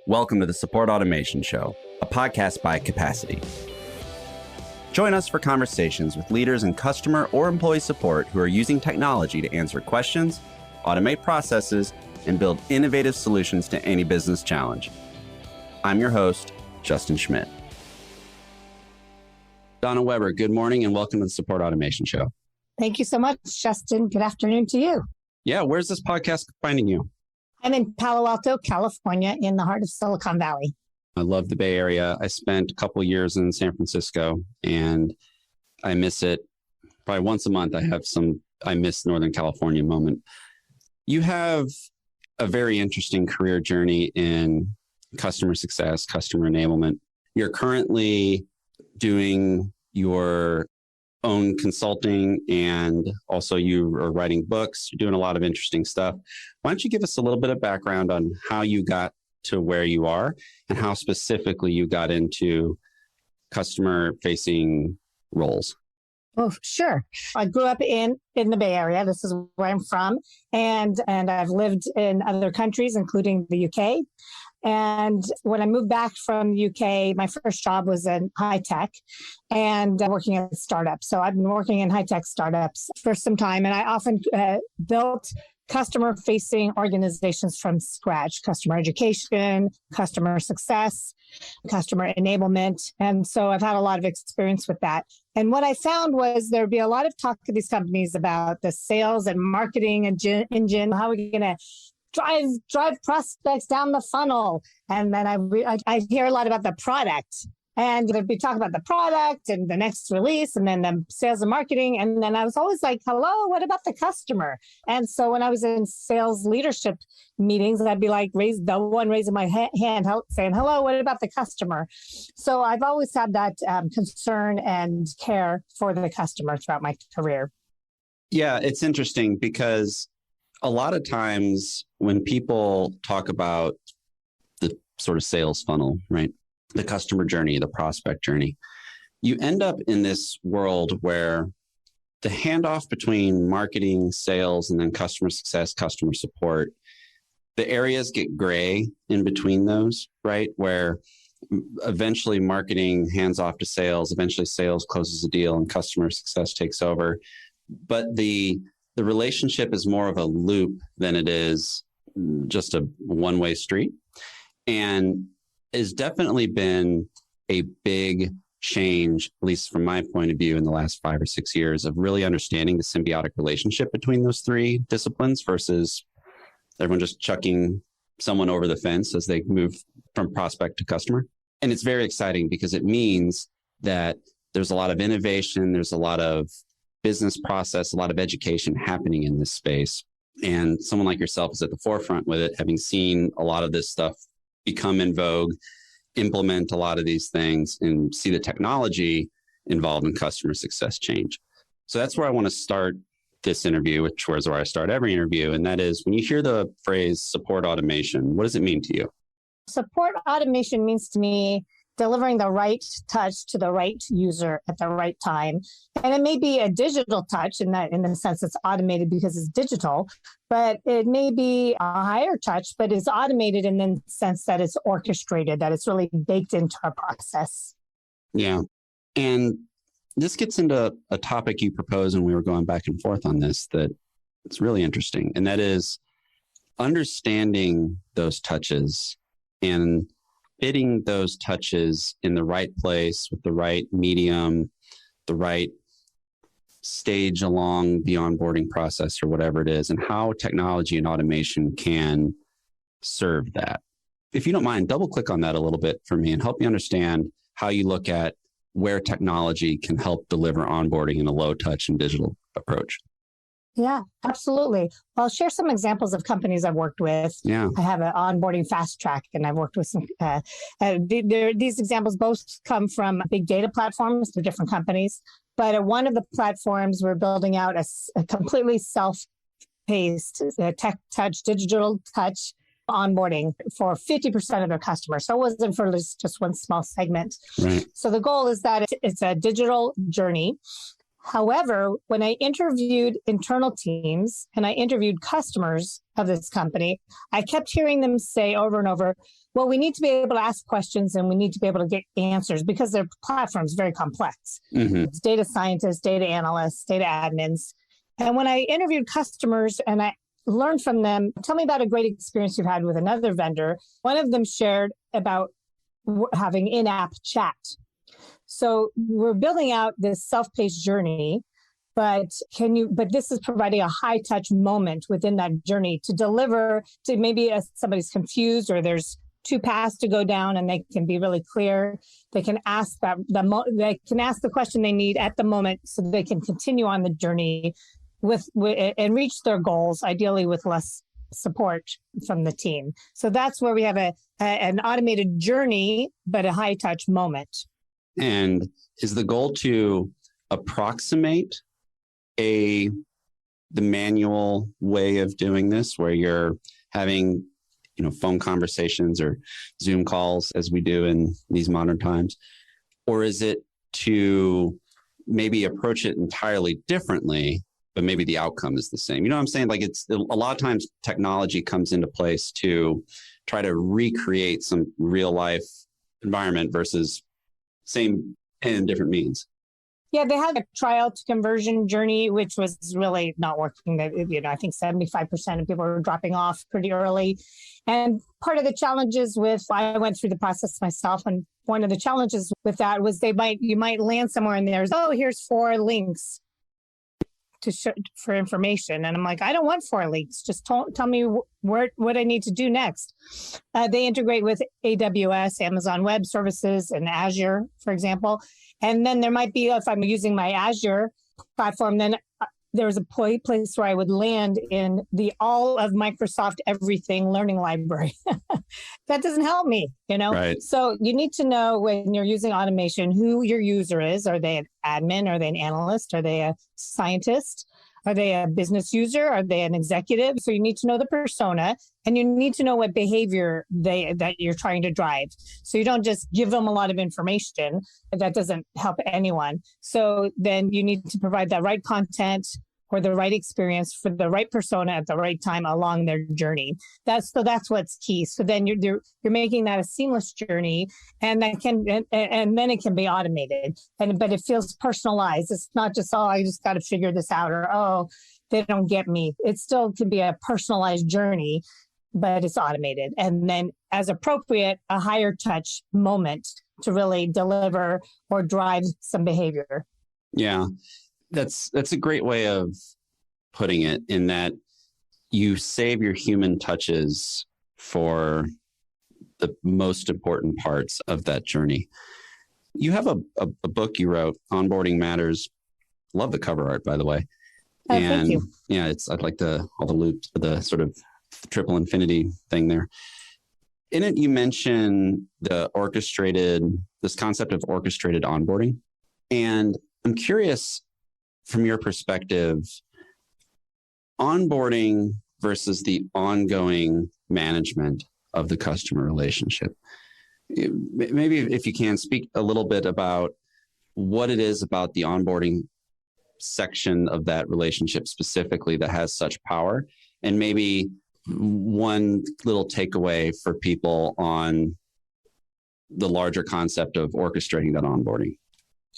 Welcome to the Support Automation Show, a podcast by Capacity. Join us for conversations with leaders in customer or employee support who are using technology to answer questions, automate processes, and build innovative solutions to any business challenge. I'm your host, Justin Schmidt. Donna Weber, good morning and welcome to the Support Automation Show. Thank you so much, Justin. Good afternoon to you. Yeah, where's this podcast finding you? I'm in Palo Alto, California, in the heart of Silicon Valley. I love the Bay Area. I spent a couple of years in San Francisco and I miss it. Probably once a month, I miss Northern California moment. You have a very interesting career journey in customer success, customer enablement. You're currently doing your own consulting and also you are writing books. You're doing a lot of interesting stuff. Why don't you give us a little bit of background on how you got to where you are and how specifically you got into customer-facing roles? Oh, sure. I grew up in the Bay Area. This is where I'm from. And I've lived in other countries, including the UK. And when I moved back from the UK, my first job was in high tech and working at startups. So I've been working in high tech startups for some time. And I often built customer-facing organizations from scratch: customer education, customer success, customer enablement. And so I've had a lot of experience with that. And what I found was there'd be a lot of talk to these companies about the sales and marketing engine. How are we going to drive prospects down the funnel? And then I hear a lot about the product. And there'd be talk about the product and the next release and then the sales and marketing. And then I was always like, hello, what about the customer? And so when I was in sales leadership meetings, I'd be like, raising my hand saying, hello, what about the customer? So I've always had that concern and care for the customer throughout my career. Yeah, it's interesting because a lot of times when people talk about the sort of sales funnel, right? The customer journey, the prospect journey, you end up in this world where the handoff between marketing, sales, and then customer success, customer support, the areas get gray in between those, right? Where eventually marketing hands off to sales, eventually sales closes a deal and customer success takes over. But the relationship is more of a loop than it is just a one-way street. And has definitely been a big change, at least from my point of view, in the last 5 or 6 years of really understanding the symbiotic relationship between those three disciplines versus everyone just chucking someone over the fence as they move from prospect to customer. And it's very exciting because it means that there's a lot of innovation, there's a lot of business process, a lot of education happening in this space. And someone like yourself is at the forefront with it, having seen a lot of this stuff become in vogue, implement a lot of these things, and see the technology involved in customer success change. So that's where I want to start this interview, which is where I start every interview. And that is, when you hear the phrase support automation, what does it mean to you? Support automation means to me delivering the right touch to the right user at the right time. And it may be a digital touch in the sense it's automated because it's digital, but it may be a higher touch, but it's automated in the sense that it's orchestrated, that it's really baked into a process. Yeah. And this gets into a topic you proposed when we were going back and forth on this that it's really interesting. And that is understanding those touches and fitting those touches in the right place with the right medium, the right stage along the onboarding process or whatever it is, and how technology and automation can serve that. If you don't mind, double click on that a little bit for me and help me understand how you look at where technology can help deliver onboarding in a low touch and digital approach. Yeah, absolutely. I'll share some examples of companies I've worked with. Yeah. I have an onboarding fast track, and I've worked with some. These examples both come from big data platforms. They're different companies, but one of the platforms we're building out a completely self-paced tech touch, digital touch onboarding for 50% of their customers. So it wasn't for just one small segment. Right. So the goal is that it's a digital journey However, when I interviewed internal teams and I interviewed customers of this company, I kept hearing them say over and over, well, we need to be able to ask questions and we need to be able to get answers because their platform is very complex. It's data scientists, data analysts, data admins. And when I interviewed customers and I learned from them, tell me about a great experience you've had with another vendor. One of them shared about having in-app chat. So we're building out this self-paced journey, but this is providing a high touch moment within that journey to deliver to maybe somebody's confused or there's two paths to go down and they can be really clear. They can ask they can ask the question they need at the moment so they can continue on the journey and reach their goals, ideally with less support from the team. So that's where we have an automated journey, but a high touch moment. And is the goal to approximate the manual way of doing this, where you're having, phone conversations or Zoom calls as we do in these modern times? Or is it to maybe approach it entirely differently, but maybe the outcome is the same? You know what I'm saying? Like, it's a lot of times technology comes into place to try to recreate some real life environment versus same and different means. Yeah, they had a trial to conversion journey, which was really not working. I think 75% of people were dropping off pretty early. And part of the challenges I went through the process myself, and one of the challenges with that was you might land somewhere and there's, here's 4 links for information. And I'm like, I don't want 4 links. Just tell me what I need to do next. They integrate with AWS, Amazon Web Services, and Azure, for example. And then there might be, if I'm using my Azure platform, then there's a place where I would land in the all of Microsoft everything learning library. That doesn't help me, Right. So you need to know when you're using automation who your user is. Are they an admin? Are they an analyst? Are they a scientist? Are they a business user? Are they an executive? So you need to know the persona, and you need to know what behavior that you're trying to drive. So you don't just give them a lot of information. That doesn't help anyone. So then you need to provide the right content or the right experience for the right persona at the right time along their journey. That's what's key. So then you're making that a seamless journey, and then it can be automated. But it feels personalized. It's not just, I just got to figure this out, or they don't get me. It still can be a personalized journey, but it's automated. And then as appropriate, a higher touch moment to really deliver or drive some behavior. Yeah. That's a great way of putting it, in that you save your human touches for the most important parts of that journey. You have a book you wrote, Onboarding Matters. Love the cover art, by the way. Thank you. Yeah, I'd like all the loops, the sort of triple infinity thing there. In it, you mention this concept of orchestrated onboarding. And I'm curious, from your perspective, onboarding versus the ongoing management of the customer relationship. Maybe if you can speak a little bit about what it is about the onboarding section of that relationship specifically that has such power, and maybe one little takeaway for people on the larger concept of orchestrating that onboarding.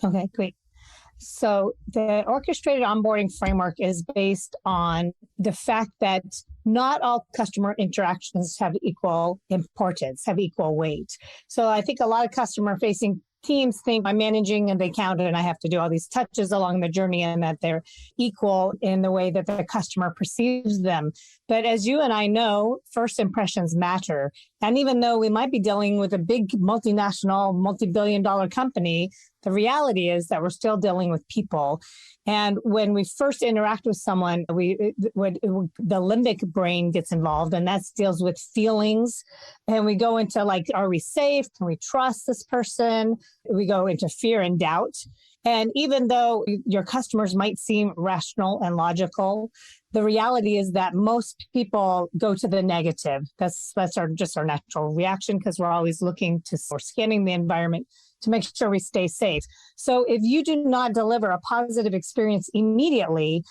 Okay, great. So the orchestrated onboarding framework is based on the fact that not all customer interactions have equal importance, have equal weight. So I think a lot of customer-facing teams think I'm managing an account and I have to do all these touches along the journey, and that they're equal in the way that the customer perceives them. But as you and I know, first impressions matter. And even though we might be dealing with a big multinational, multi-billion-dollar company, the reality is that we're still dealing with people. And when we first interact with someone, the limbic brain gets involved, and that deals with feelings. And we go into are we safe? Can we trust this person? We go into fear and doubt. And even though your customers might seem rational and logical, the reality is that most people go to the negative. That's just our natural reaction, because we're always looking or scanning the environment to make sure we stay safe. So if you do not deliver a positive experience immediately,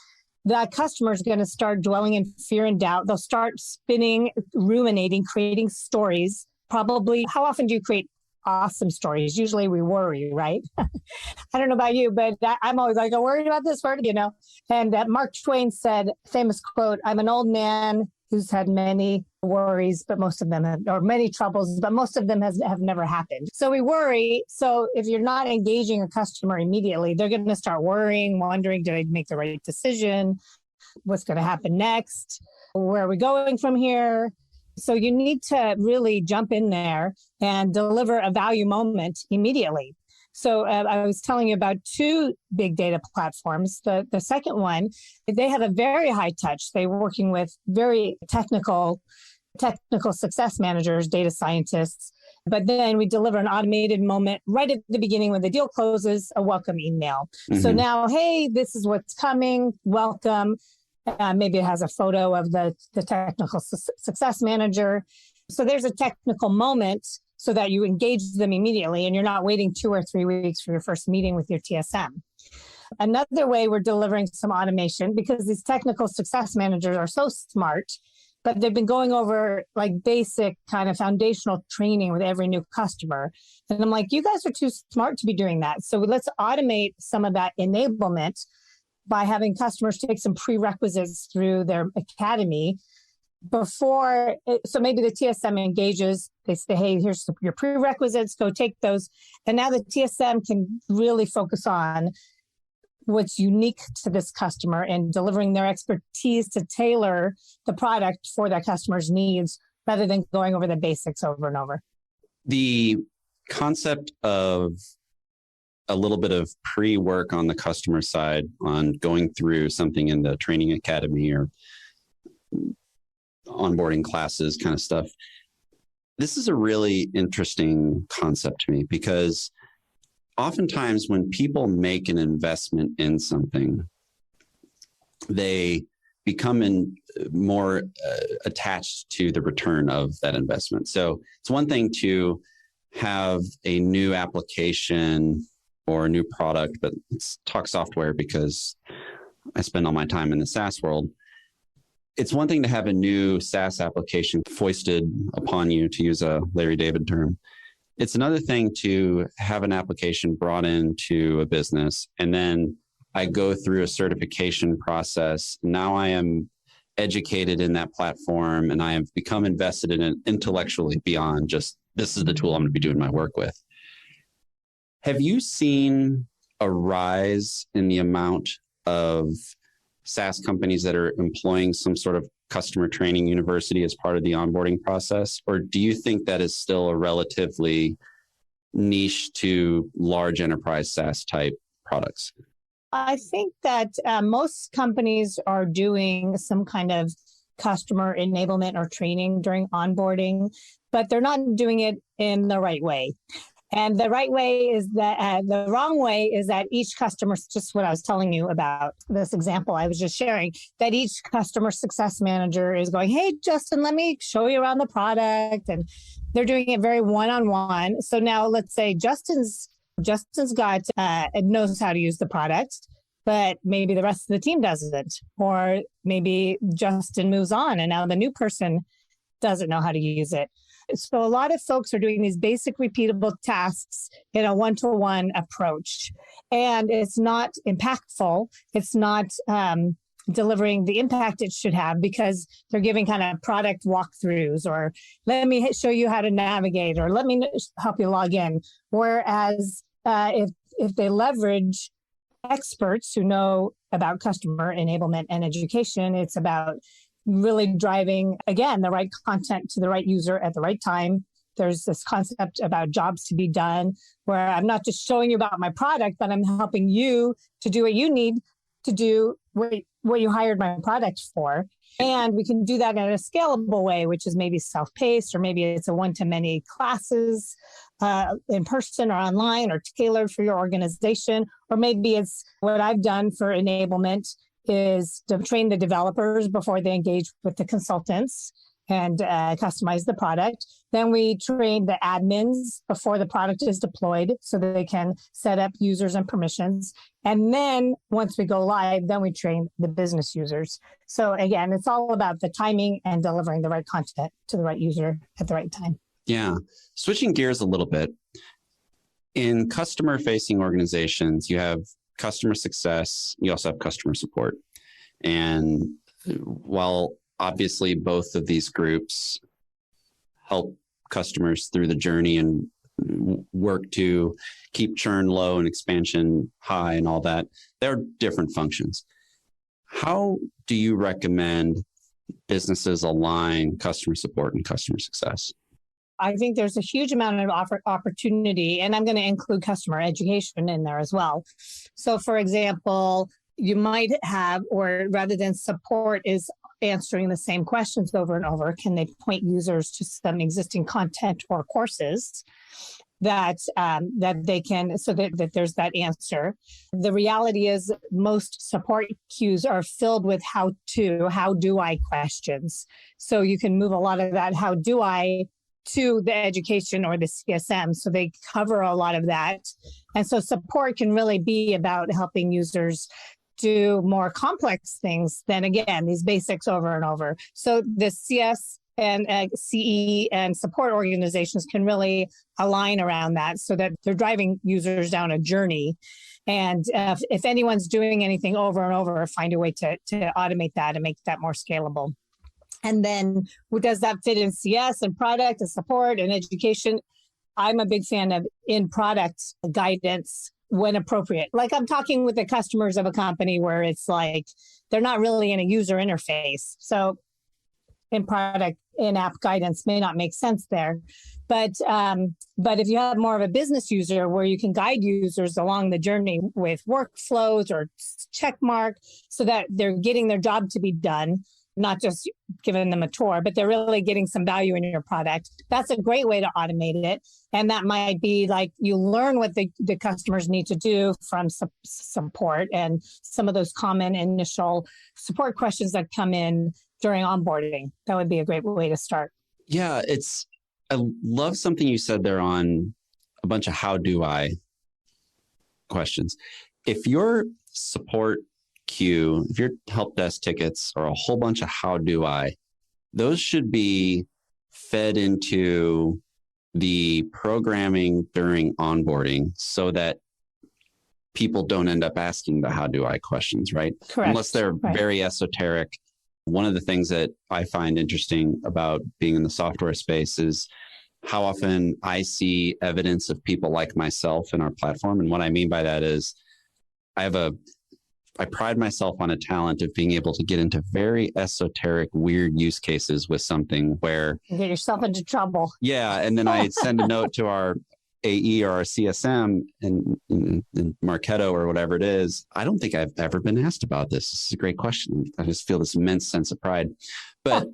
that customer is going to start dwelling in fear and doubt. They'll start spinning, ruminating, creating stories. Probably, how often do you create awesome stories? Usually we worry, right? I don't know about you, but I'm always like, I'm worried about this word, And Mark Twain said, famous quote, "I'm an old man who's had many worries, but most of them or many troubles, but most of them have never happened." So we worry. So if you're not engaging a customer immediately, they're going to start worrying, wondering, did I make the right decision? What's going to happen next? Where are we going from here? So you need to really jump in there and deliver a value moment immediately. So I was telling you about two big data platforms. The second one, they have a very high touch. They're working with very technical success managers, data scientists. But then we deliver an automated moment right at the beginning when the deal closes, a welcome email. Mm-hmm. So now, hey, this is what's coming. Welcome. Maybe it has a photo of the technical success manager. So there's a technical moment so that you engage them immediately and you're not waiting 2 or 3 weeks for your first meeting with your TSM. Another way we're delivering some automation, because these technical success managers are so smart, but they've been going over like basic kind of foundational training with every new customer. And I'm like, you guys are too smart to be doing that. So let's automate some of that enablement by having customers take some prerequisites through their academy before. So maybe the TSM engages, they say, hey, here's your prerequisites, go take those. And now the TSM can really focus on what's unique to this customer and delivering their expertise to tailor the product for that customer's needs rather than going over the basics over and over. The concept of a little bit of pre-work on the customer side on going through something in the training academy or onboarding classes kind of stuff. This is a really interesting concept to me, because oftentimes when people make an investment in something, they become more attached to the return of that investment. So it's one thing to have a new application or a new product, but let's talk software because I spend all my time in the SaaS world. It's one thing to have a new SaaS application foisted upon you, to use a Larry David term. It's another thing to have an application brought into a business, and then I go through a certification process. Now I am educated in that platform, and I have become invested in it intellectually beyond just, this is the tool I'm going to be doing my work with. Have you seen a rise in the amount of SaaS companies that are employing some sort of customer training university as part of the onboarding process? Or do you think that is still a relatively niche to large enterprise SaaS type products? I think that most companies are doing some kind of customer enablement or training during onboarding, but they're not doing it in the right way. And the right way is that the wrong way is that each customer, just what I was telling you about this example I was just sharing, that each customer success manager is going, hey, Justin, let me show you around the product. And they're doing it very one-on-one. So now let's say Justin's got knows how to use the product, but maybe the rest of the team doesn't. Or maybe Justin moves on and now the new person doesn't know how to use it. So a lot of folks are doing these basic repeatable tasks in a one-to-one approach, and it's not impactful. It's not delivering the impact it should have, because they're giving kind of product walkthroughs, or let me show you how to navigate, or let me help you log in. Whereas if they leverage experts who know about customer enablement and education, it's about really driving, again, the right content to the right user at the right time. There's this concept about jobs to be done, where I'm not just showing you about my product, but I'm helping you to do what you need to do, what you hired my product for. And we can do that in a scalable way, which is maybe self-paced, or maybe it's a one-to-many classes in person or online or tailored for your organization. Or maybe it's what I've done for enablement is to train the developers before they engage with the consultants and customize the product. Then we train the admins before the product is deployed so that they can set up users and permissions. And then once we go live, then we train the business users. So again, it's all about the timing and delivering the right content to the right user at the right time. Yeah. Switching gears a little bit, in customer-facing organizations, you have customer success, you also have customer support. And while obviously both of these groups help customers through the journey and work to keep churn low and expansion high and all that, they're different functions. How do you recommend businesses align customer support and customer success? I think there's a huge amount of opportunity, and I'm going to include customer education in there as well. So for example, you might have, or rather than support is answering the same questions over and over, can they point users to some existing content or courses that they can, so that there's that answer. The reality is most support queues are filled with how do I questions. So you can move a lot of that how do I to the education or the CSM. So they cover a lot of that. And so support can really be about helping users do more complex things than, again, these basics over and over. So the CS and CE and support organizations can really align around that so that they're driving users down a journey. And if anyone's doing anything over and over, find a way to automate that and make that more scalable. And then does that fit in CS and product and support and education? I'm a big fan of in-product guidance when appropriate. Like I'm talking with the customers of a company where it's like, they're not really in a user interface. So in-product, in-app guidance may not make sense there. But if you have more of a business user where you can guide users along the journey with workflows or check mark so that they're getting their job to be done, not just giving them a tour, but they're really getting some value in your product. That's a great way to automate it. And that might be like you learn what the customers need to do from support and some of those common initial support questions that come in during onboarding. That would be a great way to start. Yeah, I love something you said there on a bunch of how do I questions. If your support queue, if your help desk tickets are a whole bunch of how do I, those should be fed into the programming during onboarding so that people don't end up asking the how do I questions, right? Correct. Unless they're very esoteric. One of the things that I find interesting about being in the software space is how often I see evidence of people like myself in our platform. And what I mean by that is I pride myself on a talent of being able to get into very esoteric, weird use cases with something where you get yourself into trouble. Yeah. And then I send a note to our AE or our CSM in Marketo or whatever it is. I don't think I've ever been asked about this. This is a great question. I just feel this immense sense of pride. But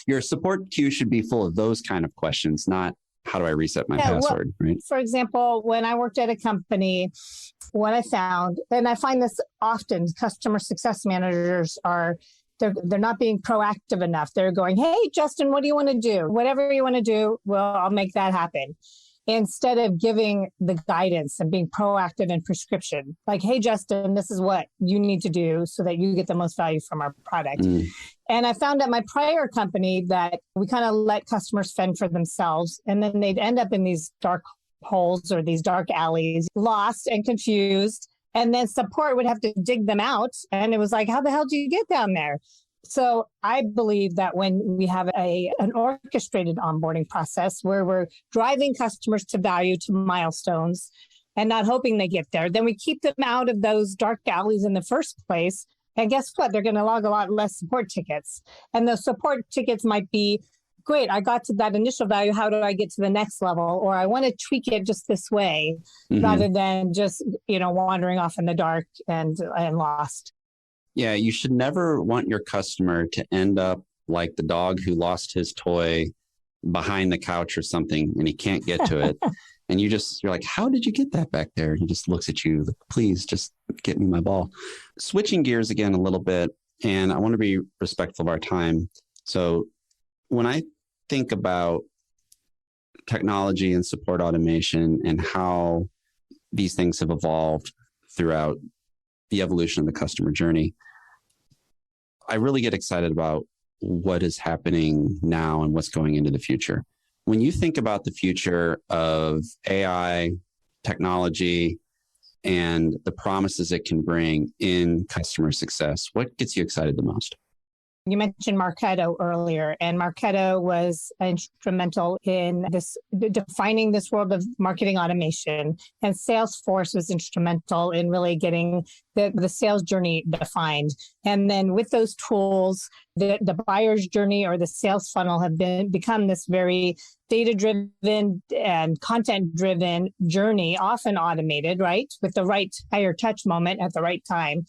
your support queue should be full of those kind of questions, not how do I reset my password, right? For example, when I worked at a company, what I found, and I find this often, customer success managers they're not being proactive enough. They're going, hey, Justin, what do you want to do? Whatever you want to do, well, I'll make that happen. Instead of giving the guidance and being proactive in prescription, like, hey, Justin, this is what you need to do so that you get the most value from our product. And I found at my prior company that we kind of let customers fend for themselves, and then they'd end up in these dark holes or these dark alleys, lost and confused. And then support would have to dig them out. And it was like, how the hell do you get down there? So I believe that when we have an orchestrated onboarding process where we're driving customers to value, to milestones, and not hoping they get there, then we keep them out of those dark alleys in the first place. And guess what? They're going to log a lot less support tickets. And those support tickets might be, great, I got to that initial value. How do I get to the next level? Or I want to tweak it just this way, rather than just, wandering off in the dark and lost. Yeah, you should never want your customer to end up like the dog who lost his toy behind the couch or something and he can't get to it. And you're like, how did you get that back there? He just looks at you like, please just get me my ball. Switching gears again a little bit, and I want to be respectful of our time. So when I think about technology and support automation and how these things have evolved throughout the evolution of the customer journey, I really get excited about what is happening now and what's going into the future. When you think about the future of AI, technology, and the promises it can bring in customer success, what gets you excited the most? You mentioned Marketo earlier, and Marketo was instrumental in defining this world of marketing automation. And Salesforce was instrumental in really getting the sales journey defined. And then with those tools, the buyer's journey or the sales funnel have become this very data-driven and content-driven journey, often automated, right? With the right higher touch moment at the right time.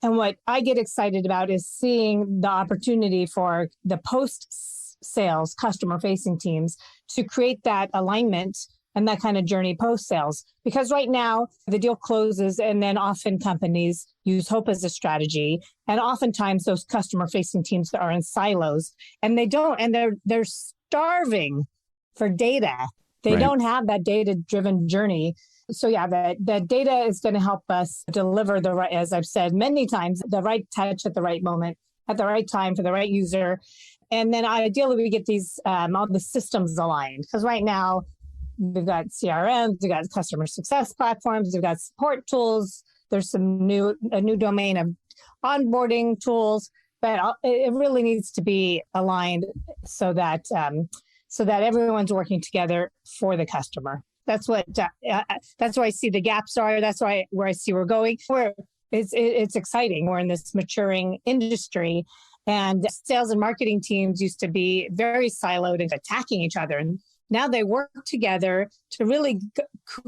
And what I get excited about is seeing the opportunity for the post-sales customer-facing teams to create that alignment and that kind of journey post-sales. Because right now, the deal closes and then often companies use hope as a strategy. And oftentimes those customer-facing teams are in silos and they're starving for data. They don't have that data-driven journey. So yeah, the data is going to help us deliver the right, as I've said many times, the right touch at the right moment, at the right time for the right user. And then ideally we get these, all the systems aligned. Because right now we've got CRMs, we've got customer success platforms, we've got support tools. There's a new domain of onboarding tools, but it really needs to be aligned so that everyone's working together for the customer. That's where I see the gaps are. That's where I see we're going. It's exciting. We're in this maturing industry, and sales and marketing teams used to be very siloed and attacking each other. And now they work together to really,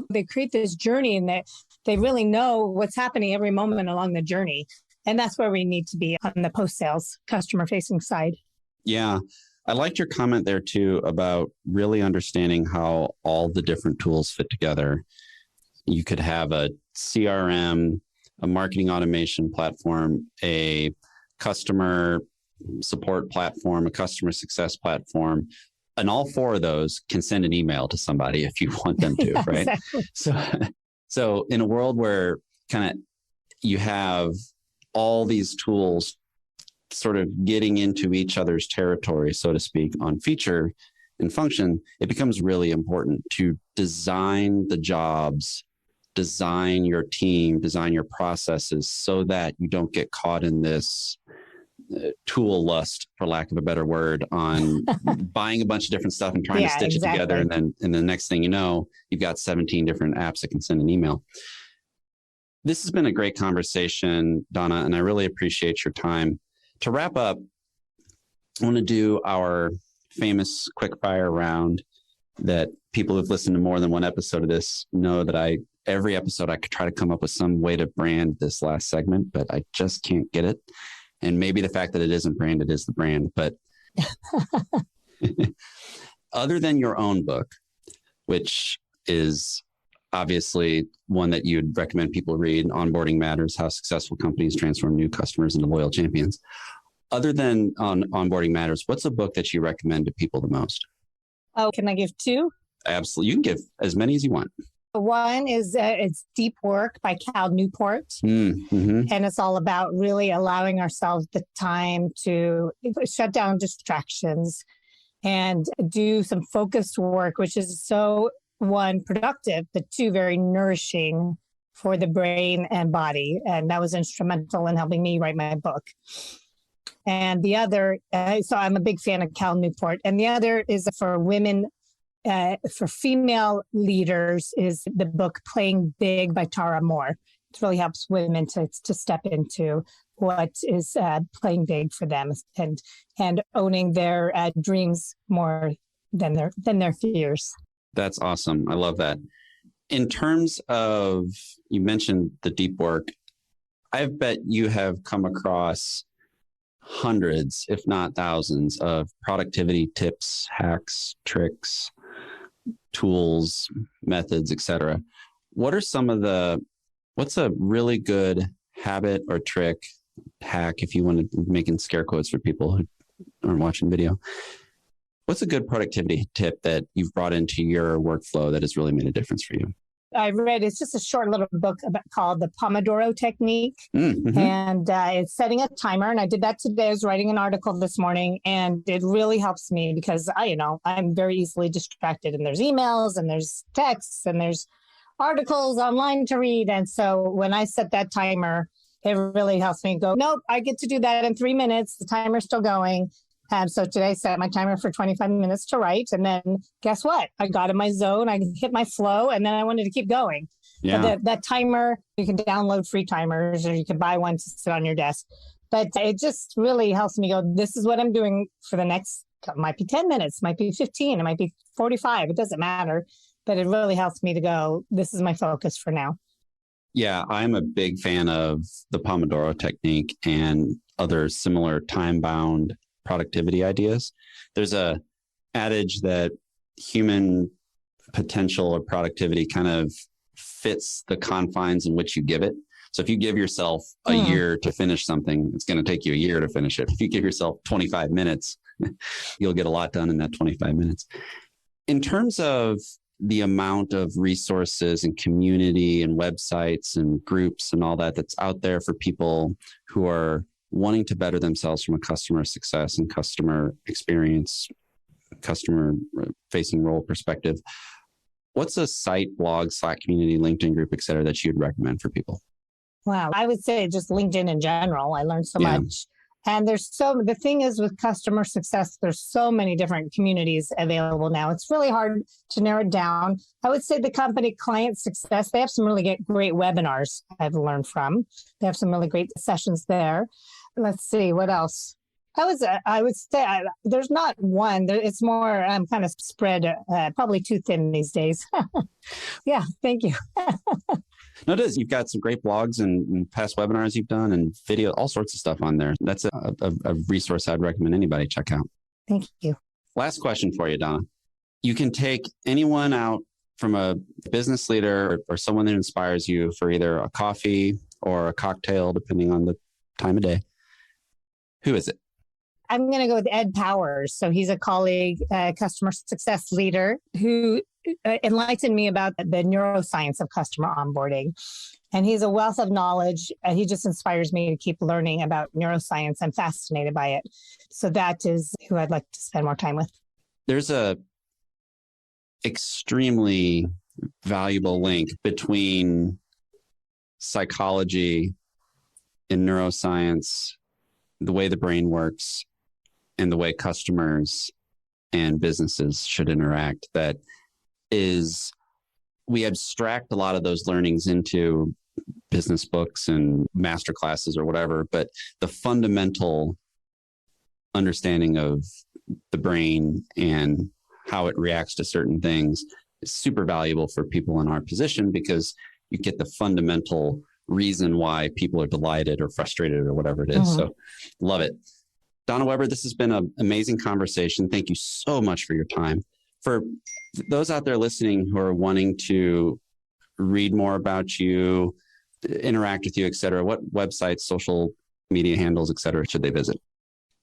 they create this journey, and they really know what's happening every moment along the journey. And that's where we need to be on the post-sales customer-facing side. Yeah. I liked your comment there too about really understanding how all the different tools fit together. You could have a CRM, a marketing automation platform, a customer support platform, a customer success platform, and all four of those can send an email to somebody if you want them to, right? Exactly. So in a world where kind of you have all these tools sort of getting into each other's territory, so to speak, on feature and function, it becomes really important to design the jobs, design your team, design your processes so that you don't get caught in this tool lust, for lack of a better word, on buying a bunch of different stuff and trying to stitch it together. And then the next thing you know, you've got 17 different apps that can send an email. This has been a great conversation, Donna, and I really appreciate your time. To wrap up, I want to do our famous quick fire round that people who've listened to more than one episode of this know that every episode I could try to come up with some way to brand this last segment, but I just can't get it. And maybe the fact that it isn't branded is the brand, but other than your own book, which is obviously one that you'd recommend people read, Onboarding Matters, How Successful Companies Transform New Customers into Loyal Champions. Other than Onboarding Matters, what's a book that you recommend to people the most? Oh, can I give two? Absolutely. You can give as many as you want. One is it's Deep Work by Cal Newport. Mm-hmm. And it's all about really allowing ourselves the time to shut down distractions and do some focused work, which is so, one, productive, but two, very nourishing for the brain and body. And that was instrumental in helping me write my book. And the other, so I'm a big fan of Cal Newport. And the other is for women, for female leaders, is the book Playing Big by Tara Moore. It really helps women to step into what is playing big for them and owning their dreams more than their fears. That's awesome. I love that. In terms of, you mentioned the deep work, I bet you have come across hundreds, if not thousands, of productivity tips, hacks, tricks, tools, methods, etc. What's a really good habit or trick, hack, if you want to make in scare quotes for people who aren't watching video? What's a good productivity tip that you've brought into your workflow that has really made a difference for you? I read, it's just a short little book called the Pomodoro Technique. Mm-hmm. And it's setting a timer. And I did that today. I was writing an article this morning, and it really helps me because I'm very easily distracted, and there's emails and there's texts and there's articles online to read. And so when I set that timer, it really helps me go, nope, I get to do that in 3 minutes. The timer's still going. So today I set my timer for 25 minutes to write. And then guess what? I got in my zone, I hit my flow, and then I wanted to keep going. Yeah. So that timer, you can download free timers, or you can buy one to sit on your desk. But it just really helps me go, this is what I'm doing for the next, it might be 10 minutes, might be 15, it might be 45. It doesn't matter. But it really helps me to go, this is my focus for now. Yeah, I'm a big fan of the Pomodoro Technique and other similar time-bound productivity ideas. There's a adage that human potential or productivity kind of fits the confines in which you give it. So if you give yourself a year to finish something, it's going to take you a year to finish it. If you give yourself 25 minutes, you'll get a lot done in that 25 minutes. In terms of the amount of resources and community and websites and groups and all that that's out there for people who are wanting to better themselves from a customer success and customer experience, customer facing role perspective, what's a site, blog, Slack community, LinkedIn group, et cetera, that you'd recommend for people? Wow. I would say just LinkedIn in general. I learned so much. And the thing is with customer success, there's so many different communities available now. It's really hard to narrow it down. I would say the company Client Success, they have some really great webinars I've learned from. They have some really great sessions there. Let's see, what else? I would say there's not one. It's more kind of spread, probably too thin these days. Yeah, thank you. No, it is. You've got some great blogs and past webinars you've done and video, all sorts of stuff on there. That's a resource I'd recommend anybody check out. Thank you. Last question for you, Donna. You can take anyone out from a business leader or someone that inspires you for either a coffee or a cocktail, depending on the time of day. Who is it? I'm going to go with Ed Powers. So he's a colleague, customer success leader who enlightened me about the neuroscience of customer onboarding. And he's a wealth of knowledge. He just inspires me to keep learning about neuroscience. I'm fascinated by it. So that is who I'd like to spend more time with. There's a extremely valuable link between psychology and neuroscience, the way the brain works, and the way customers and businesses should interact. That is, we abstract a lot of those learnings into business books and master classes or whatever, but the fundamental understanding of the brain and how it reacts to certain things is super valuable for people in our position, because you get the fundamental reason why people are delighted or frustrated or whatever it is. Mm-hmm. So love it. Donna Weber, this has been an amazing conversation. Thank you so much for your time. For those out there listening who are wanting to read more about you, interact with you, et cetera, what websites, social media handles, et cetera, should they visit?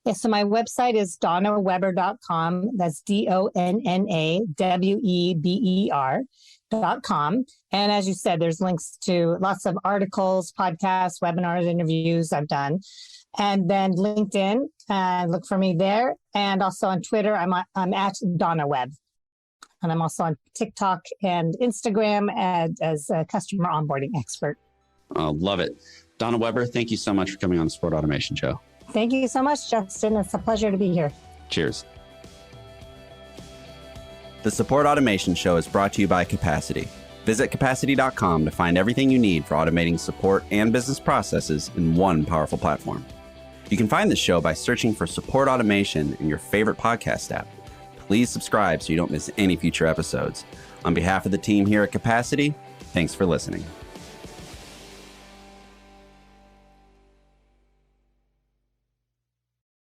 Yeah, so my website is donnaweber.com. That's DonnaWeber.com. And as you said, there's links to lots of articles, podcasts, webinars, interviews I've done. And then LinkedIn, look for me there. And also on Twitter, I'm at Donna Web. And I'm also on TikTok and Instagram as a Customer Onboarding Expert. Love it. Donna Weber, thank you so much for coming on the Support Automation Show. Thank you so much, Justin. It's a pleasure to be here. Cheers. The Support Automation Show is brought to you by Capacity. Visit capacity.com to find everything you need for automating support and business processes in one powerful platform. You can find the show by searching for Support Automation in your favorite podcast app. Please subscribe so you don't miss any future episodes. On behalf of the team here at Capacity, thanks for listening.